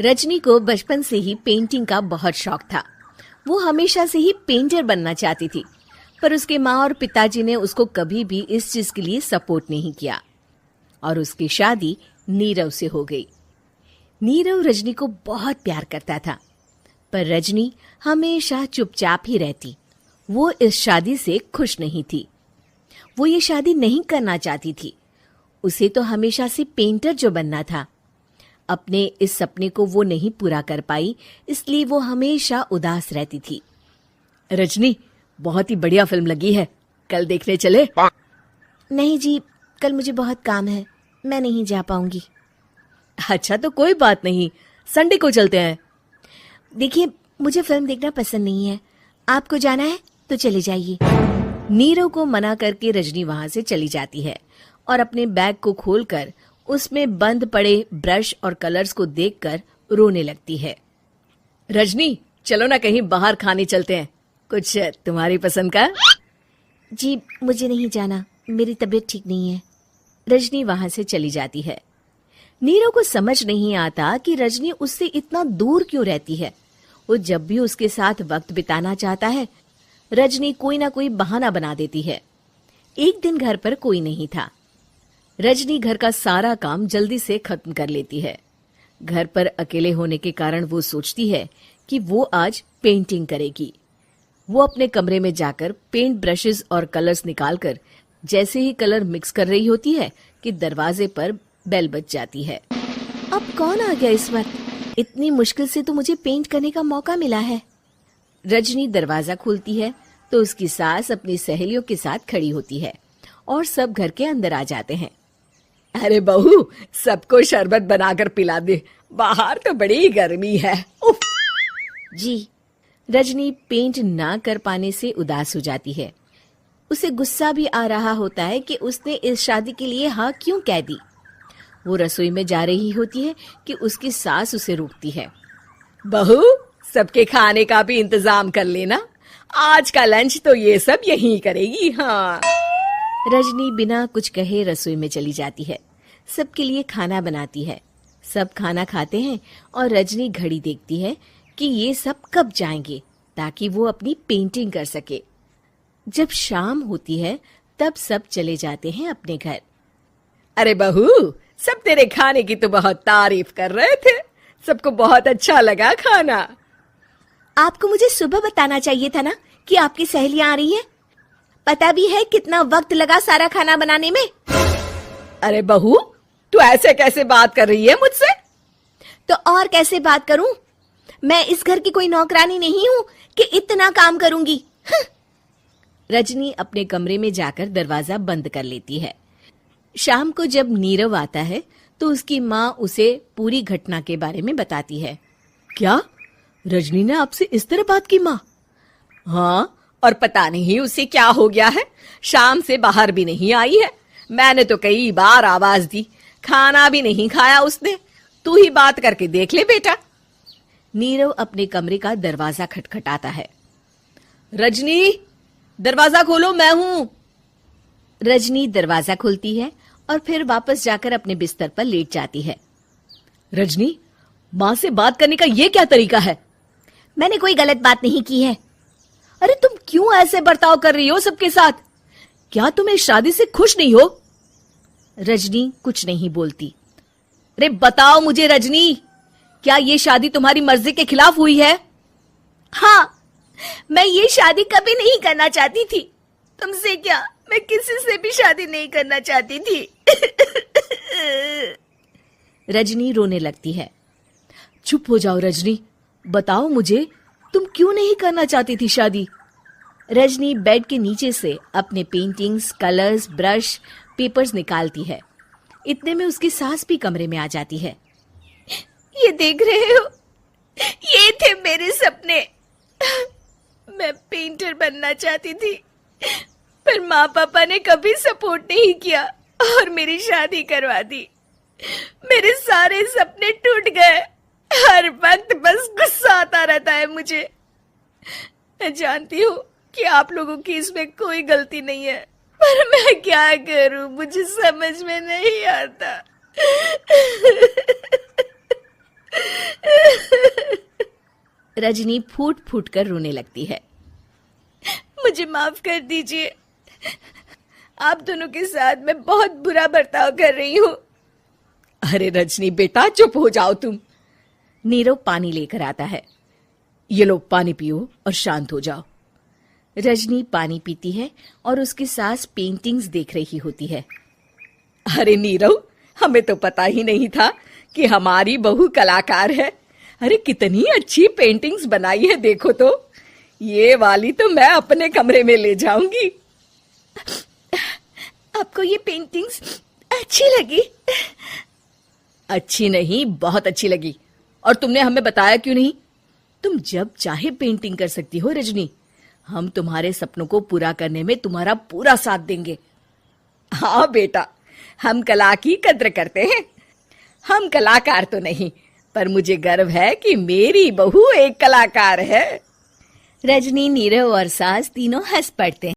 रजनी को बचपन से ही पेंटिंग का बहुत शौक था। वो हमेशा से ही पेंटर बनना चाहती थी, पर उसके माँ और पिताजी ने उसको कभी भी इस चीज के लिए सपोर्ट नहीं किया और उसकी शादी नीरव से हो गई। नीरव रजनी को बहुत प्यार करता था, पर रजनी हमेशा चुपचाप ही रहती। वो इस शादी से खुश नहीं थी। वो ये शादी नहीं करना चाहती थी। उसे तो हमेशा से पेंटर जो बनना था। अपने इस सपने को वो नहीं पूरा कर पाई, इसलिए वो हमेशा उदास रहती थी। रजनी, बहुत ही बढ़िया फिल्म लगी है, कल देखने चले? नहीं जी, कल मुझे बहुत काम है, मैं नहीं जा पाऊंगी। अच्छा तो कोई बात नहीं, संडे को चलते हैं। देखिए, मुझे फिल्म देखना पसंद नहीं है। आपको जाना है तो चले जाइए। नीरव को मना करके रजनी वहां से चली जाती है और अपने बैग को खोलकर उसमें बंद पड़े ब्रश और कलर्स को देखकर रोने लगती है। रजनी, चलो ना कहीं बाहर खाने चलते हैं, कुछ तुम्हारी पसंद का। जी, मुझे नहीं जाना, मेरी तबीयत ठीक नहीं है। रजनी वहां से चली जाती है। नीरव को समझ नहीं आता कि रजनी उससे इतना दूर क्यों रहती है। वो जब भी उसके साथ वक्त बिताना चाहता है, रजनी कोई ना कोई बहाना बना देती है। एक दिन घर पर कोई नहीं था। रजनी घर का सारा काम जल्दी से खत्म कर लेती है। घर पर अकेले होने के कारण वो सोचती है कि वो आज पेंटिंग करेगी। वो अपने कमरे में जाकर पेंट ब्रशेस और कलर्स निकालकर जैसे ही कलर मिक्स कर रही होती है कि दरवाजे पर बेल बज जाती है। अब कौन आ गया इस वक्त? इतनी मुश्किल से तो मुझे पेंट करने का मौका मिला है। रजनी दरवाजा खोलती है तो उसकी सास अपनी सहेलियों के साथ खड़ी होती है और सब घर के अंदर आ जाते हैं। अरे बहू, सबको शरबत बनाकर पिला दे, बाहर तो बड़ी गर्मी है। उफ। जी। रजनी पेंट ना कर पाने से उदास हो जाती है। उसे गुस्सा भी आ रहा होता है कि उसने इस शादी के लिए हाँ क्यों कह दी। वो रसोई में जा रही होती है कि उसकी सास उसे रोकती है। बहू, सबके खाने का भी इंतजाम कर लेना, आज का लंच तो ये सब यहीं करेगी। हाँ। रजनी बिना कुछ कहे रसोई में चली जाती है। सबके लिए खाना बनाती है। सब खाना खाते हैं और रजनी घड़ी देखती है कि ये सब कब जाएंगे ताकि वो अपनी पेंटिंग कर सके। जब शाम होती है तब सब चले जाते हैं अपने घर। अरे बहू, सब तेरे खाने की तो बहुत तारीफ कर रहे थे, सबको बहुत अच्छा लगा खाना। आपको मुझे सुबह बताना चाहिए था ना कि आपकी सहेलियां आ रही हैं। पता भी है कितना वक्त लगा सारा खाना बनाने में। अरे बहू, तू ऐसे कैसे बात कर रही है मुझसे? तो और कैसे बात करूं? मैं इस घर की कोई नौकरानी नहीं हूं कि इतना काम करूंगी। रजनी अपने कमरे में जाकर दरवाजा बंद कर लेती है। शाम को जब नीरव आता है तो उसकी माँ उसे पूरी घटना के बारे में बताती है। क्या रजनी ने आपसे इस तरह बात की माँ? हाँ, और पता नहीं उसे क्या हो गया है, शाम से बाहर भी नहीं आई है। मैंने तो कई बार आवाज दी, खाना भी नहीं खाया उसने। तू ही बात करके देख ले बेटा। नीरव अपने कमरे का दरवाजा खटखटाता है। रजनी, दरवाजा खोलो, मैं हूं। रजनी दरवाजा खोलती है और फिर वापस जाकर अपने बिस्तर पर लेट जाती है। रजनी, माँ से बात करने का ये क्या तरीका है? मैंने कोई गलत बात नहीं की है। अरे तुम क्यों ऐसे बर्ताव कर रही हो सबके साथ? क्या तुम इस शादी से खुश नहीं हो? रजनी कुछ नहीं बोलती। अरे बताओ मुझे रजनी, क्या ये शादी तुम्हारी मर्जी के खिलाफ हुई है? हाँ, मैं ये शादी कभी नहीं करना चाहती थी। तुमसे क्या, मैं किसी से भी शादी नहीं करना चाहती थी। रजनी रोने लगती है। चुप हो जाओ रजनी, बताओ मुझे, तुम क्यों नहीं करना चाहती थी शादी? रजनी बेड के नीचे से अपने पेंटिंग्स, कलर्स, ब्रश, पेपर्स निकालती है। इतने में उसकी सास भी कमरे में आ जाती है। ये देख रहे हो, ये थे मेरे सपने। मैं पेंटर बनना चाहती थी, पर माँ पापा ने कभी सपोर्ट नहीं किया और मेरी शादी करवा दी। मेरे सारे सपने टूट गए। हर वक्त बस गुस्सा आता रहता है मुझे। मैं जानती हूँ कि आप लोगों की इसमें कोई गलती नहीं है, पर मैं क्या करूं, मुझे समझ में नहीं आता। रजनी फूट फूट कर रोने लगती है। मुझे माफ कर दीजिए, आप दोनों के साथ मैं बहुत बुरा बर्ताव कर रही हूँ। अरे रजनी बेटा चुप हो जाओ तुम। नीरव पानी लेकर आता है। ये लो पानी पियो और शांत हो जाओ। रजनी पानी पीती है और उसकी सास पेंटिंग्स देख रही होती है। अरे नीरव, हमें तो पता ही नहीं था कि हमारी बहू कलाकार है। अरे कितनी अच्छी पेंटिंग्स बनाई है, देखो तो। ये वाली तो मैं अपने कमरे में ले जाऊंगी। आपको ये पेंटिंग्स अच्छी लगी? अच्छी नहीं, बहुत अच्छी लगी। और तुमने हमें बताया क्यों नहीं? तुम जब चाहे पेंटिंग कर सकती हो रजनी। हम तुम्हारे सपनों को पूरा करने में तुम्हारा पूरा साथ देंगे। हाँ बेटा, हम कला की कद्र करते हैं। हम कलाकार तो नहीं, पर मुझे गर्व है कि मेरी बहू एक कलाकार है। रजनी, नीरव और सास तीनों हंस पड़ते हैं।